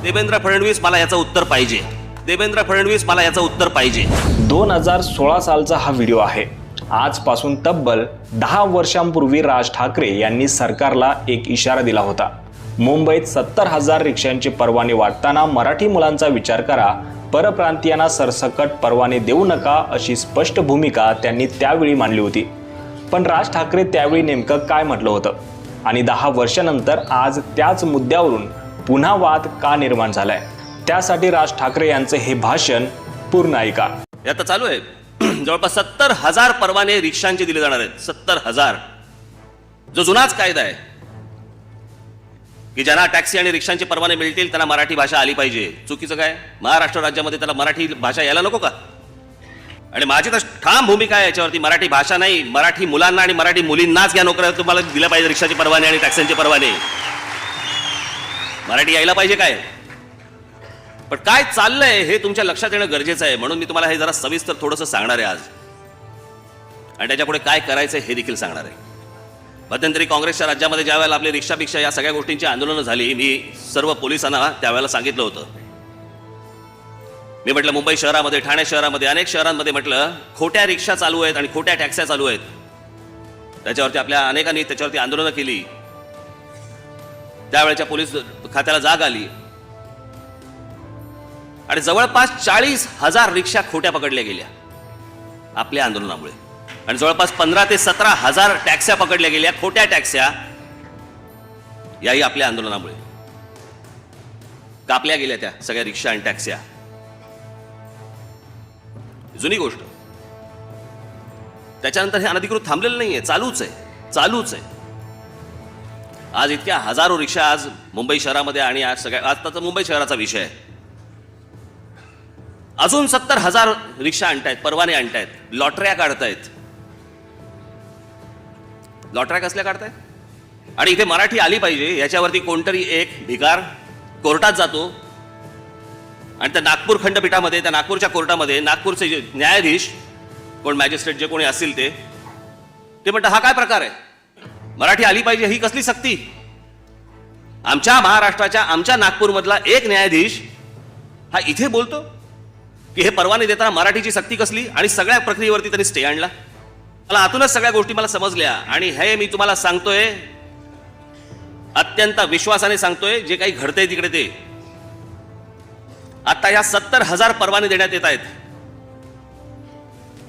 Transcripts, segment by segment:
देवेंद्र फडणवीस मला याचं उत्तर पाहिजे. देवेंद्र फडणवीस मला याचं उत्तर पाहिजे. 2016 सालचा हा व्हिडिओ आहे. आजपासून तब्बल 10 वर्षांपूर्वी राज ठाकरे यांनी सरकारला एक इशारा दिला होता. मुंबईत 70,000 रिक्षांचे परवाने वाटताना मराठी मुलांचा विचार करा, परप्रांतीयांना सरसकट परवाने देऊ नका, अशी स्पष्ट भूमिका त्यांनी त्यावेळी मांडली होती. पण राज ठाकरे त्यावेळी नेमकं काय म्हटलं होतं आणि 10 वर्षांनंतर आज त्याच मुद्द्यावरून पुन्हा वाद का निर्माण झालाय, त्यासाठी राज ठाकरे यांचे हे भाषण पूर्ण ऐका. हे आता चालू आहे. जवळपास 70,000 परवाने रिक्षांचे दिले जाणार आहेत. 70,000. जो जुनाच कायदा आहे की ज्यांना टॅक्सी आणि रिक्षांचे परवाने मिळतील त्यांना मराठी भाषा आली पाहिजे. चुकीचं काय? महाराष्ट्र राज्यामध्ये त्याला मराठी भाषा यायला नको का? आणि माझी तर ठाम भूमिका आहे याच्यावरती. मराठी भाषा नाही, मराठी मुलांना आणि मराठी मुलींनाच या नोकऱ्या तुम्हाला दिल्या पाहिजे. रिक्षाचे परवाने आणि टॅक्सीचे परवाने मराठी यायला पाहिजे. काय पण काय चाललंय हे तुमच्या लक्षात येणं गरजेचं आहे. म्हणून मी तुम्हाला हे जरा सविस्तर थोडंसं सांगणार आहे आज, आणि त्याच्यापुढे काय करायचं हे देखील सांगणार आहे. मध्यंतरी काँग्रेसच्या राज्यामध्ये ज्या वेळेला आपली रिक्षाभिक्षा या सगळ्या गोष्टींची आंदोलनं झाली, मी सर्व पोलिसांना त्यावेळेला सांगितलं होतं. मी म्हटलं मुंबई शहरामध्ये, ठाणे शहरामध्ये, अनेक शहरांमध्ये म्हटलं खोट्या रिक्षा चालू आहेत आणि खोट्या टॅक्स्या चालू आहेत. त्याच्यावरती आपल्या अनेकांनी त्याच्यावरती आंदोलनं केली. त्यावेळेच्या पोलीस खात्याला जाग आली आणि जवळपास 40,000 रिक्षा खोट्या पकडल्या गेल्या आपल्या आंदोलनामुळे, आणि जवळपास 15,000 ते 17,000 टॅक्स्या पकडल्या गेल्या, खोट्या टॅक्स्या, याही आपल्या आंदोलनामुळे कापल्या गेल्या त्या सगळ्या रिक्षा आणि टॅक्स्या. जुनी गोष्ट. त्याच्यानंतर हे अनधिकृत थांबलेलं नाहीये, चालूच आहे. आज इतक्या हजारो रिक्षा आज मुंबई शहरामध्ये, आणि आज सगळ्या आज तर मुंबई शहराचा विषय आहे. अजून 70,000 रिक्षा आणतायत, परवाने आणतायत, लॉटऱ्या काढतायत. लॉटऱ्या कसल्या काढतायत? आणि इथे मराठी आली पाहिजे याच्यावरती कोणतरी एक भिकार कोर्टात जातो, आणि त्या नागपूर खंडपीठामध्ये, त्या नागपूरच्या कोर्टामध्ये नागपूरचे जे न्यायाधीश, कोण मॅजिस्ट्रेट जे कोणी असतील ते म्हणतात हा काय प्रकार आहे? मराठी आली पाहिजे ही कसली सक्ती? आमच्या महाराष्ट्राच्या, आमच्या नागपूरमधला एक न्यायाधीश हा इथे बोलतो की हे परवाने देताना मराठीची सक्ती कसली, आणि सगळ्या प्रक्रियेवरती त्यांनी स्टे आणला. मला आतूनच सगळ्या गोष्टी मला समजल्या, आणि हे मी तुम्हाला सांगतोय, अत्यंत विश्वासाने सांगतोय, जे काही घडतंय तिकडे ते. आता या 70,000 परवाने देण्यात येत आहेत.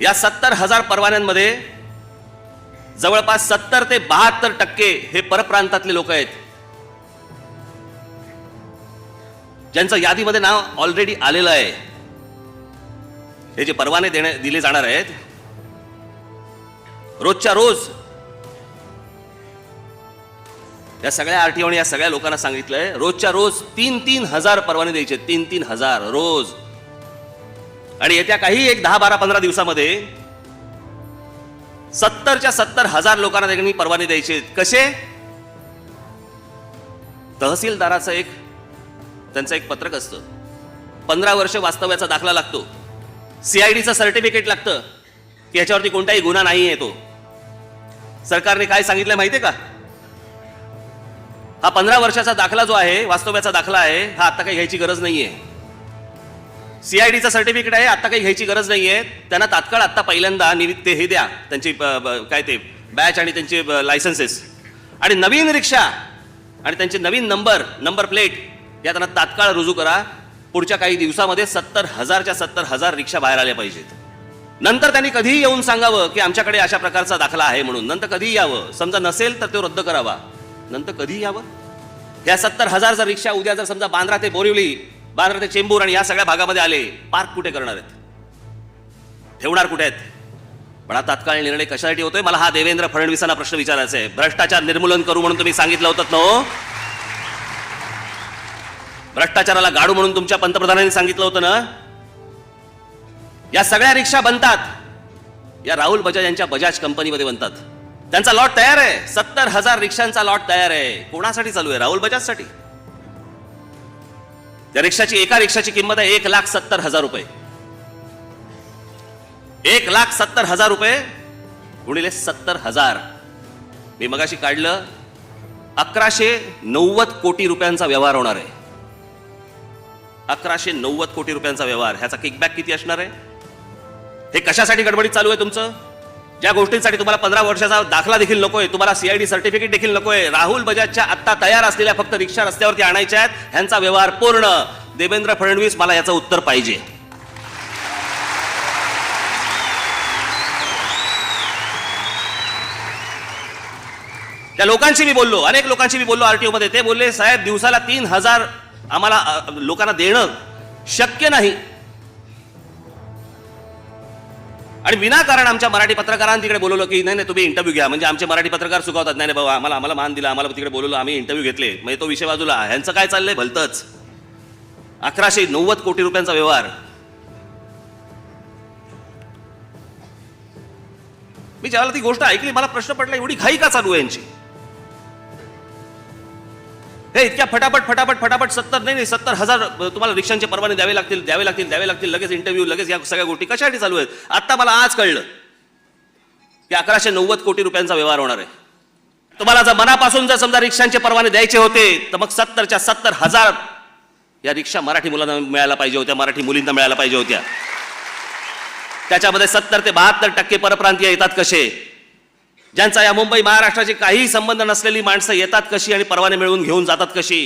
या 70,000 परवान्यांमध्ये जवळपास 70 ते 72% हे परप्रांतातले लोक आहेत, ज्यांचं यादीमध्ये नाव ऑलरेडी आलेलं आहे. हे जे परवाने दिले जाणार आहेत, रोजच्या रोज या सगळ्या आरटीओ या सगळ्या लोकांना सांगितलंय, रोजच्या रोज 3-3 हजार परवाने द्यायचे. 3-3 हजार रोज. आणि येत्या काही एक 10, 12, 15 दिवसामध्ये 70च्या 70,000 लोकांना त्यांनी परवाने द्यायचे. कसे? तहसीलदाराचं त्यांचं एक पत्रक असतं, 15 वर्ष वास्तव्याचा दाखला लागतो, सीआयडीचं सर्टिफिकेट लागतं की याच्यावरती कोणताही गुन्हा नाही येतो. सरकारने काय सांगितलं माहितीये का? हा 15 वर्षाचा दाखला जो आहे, वास्तव्याचा दाखला आहे, हा आता काही घ्यायची गरज नाहीये. सीआयडीचं सर्टिफिकेट आहे, आता काही घ्यायची गरज नाहीये. त्यांना तात्काळ आता पहिल्यांदा ते हे द्या, त्यांची काय ते बॅच आणि त्यांचे लायसन्सेस, आणि नवीन रिक्षा आणि त्यांचे नवीन नंबर प्लेट या त्यांना तात्काळ रुजू करा. पुढच्या काही दिवसामध्ये 70,000च्या 70,000 रिक्षा बाहेर आल्या पाहिजेत. नंतर त्यांनी कधीही येऊन सांगावं की आमच्याकडे अशा प्रकारचा दाखला आहे म्हणून. नंतर कधीही यावं. समजा नसेल तर तो रद्द करावा. नंतर कधीही यावं. या 70,000 जर रिक्षा उद्या जर समजा बांद्रा ते बोरिवली, बांद्रा ते चेंबूर आणि या सगळ्या भागामध्ये आले, पार्क कुठे करणार आहेत? ठेवणार कुठे आहेत? पण हा तात्काळ निर्णय कशासाठी होतोय? मला हा देवेंद्र फडणवीसांना प्रश्न विचारायचा आहे. भ्रष्टाचार निर्मूलन करू म्हणून तुम्ही सांगितलं होतं ना, भ्रष्टाचाराला गाडू म्हणून तुमच्या पंतप्रधानांनी सांगितलं होतं ना. या सगळ्या रिक्षा बनतात या राहुल बजाज यांच्या बजाज कंपनीमध्ये बनतात. त्यांचा लॉट तयार आहे. 70,000 रिक्षांचा लॉट तयार आहे. कोणासाठी चालू आहे? राहुल बजाजसाठी. त्या रिक्षाची, एका रिक्षाची किंमत आहे 1,70,000 रुपये. 1,70,000 रुपये गुणिले 70,000. मी मगाशी काढलं, 1,190 कोटी रुपयांचा व्यवहार होणार आहे. 1190 कोटी रुपयांचा व्यवहार. ह्याचा किकबॅक किती असणार आहे? हे कशासाठी गडबडीत चालू आहे तुमचं? ज्या गोष्टींसाठी तुम्हाला 15 वर्षाचा दाखला देखील नकोय, तुम्हाला सीआयडी सर्टिफिकेट देखील नकोय, राहुल बजाजच्या आत्ता तयार असलेल्या फक्त रिक्षा रस्त्यावरती आणायच्या आहेत, ह्यांचा व्यवहार पूर्ण. देवेंद्र फडणवीस, मला याचं उत्तर पाहिजे. त्या लोकांशी मी बोललो, अनेक लोकांशी मी बोललो आरटीओ मध्ये. ते बोलले, साहेब दिवसाला 3,000 आम्हाला लोकांना देणं शक्य नाही. आणि विनाकारण आमच्या मराठी पत्रकारांनी तिकडे बोलवलं की नाही नाही तुम्ही इंटरव्ह्यू घ्या, म्हणजे आमचे मराठी पत्रकार चुकवतात. नाही नाही बाबा, आम्हाला मान दिला, आम्हाला तिकडे बोलवलं, आम्ही इंटरव्ह्यू घेतले, म्हणजे तो विषय बाजूला. ह्यांचं काय चाललंय भलतंच. 1190 कोटी रुपयांचा व्यवहार. मी ज्यावेळेला ती गोष्ट ऐकली मला प्रश्न पडला, एवढी घाई का चालू आहे यांची? हे इतक्या फटाफट फटाफट फटाफट 70,000 तुम्हाला रिक्षांचे परवाने द्यावे लागतील, लगेच इंटरव्ह्यू, लगेच या सगळ्या गोष्टी कशासाठी चालू आहेत? आता मला आज कळलं की 1190 कोटी रुपयांचा व्यवहार होणार आहे. तुम्हाला जर मनापासून जर समजा रिक्षांचे परवाने द्यायचे होते तर मग 70च्या 70,000 या रिक्षा मराठी मुलांना मिळायला पाहिजे होत्या, मराठी मुलींना मिळायला पाहिजे होत्या. त्याच्यामध्ये 70 ते 72% परप्रांतीय येतात कसे? ज्यांचा या मुंबई महाराष्ट्राची काही संबंध नसलेली माणसं येतात कशी आणि परवाने मिळवून घेऊन जातात कशी?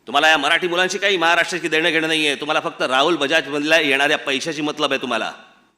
तुम्हाला या मराठी मुलांशी काही महाराष्ट्राची देणं घेणं नाहीये. तुम्हाला फक्त राहुल बजाज मधल्या येणाऱ्या पैशाची मतलब आहे तुम्हाला.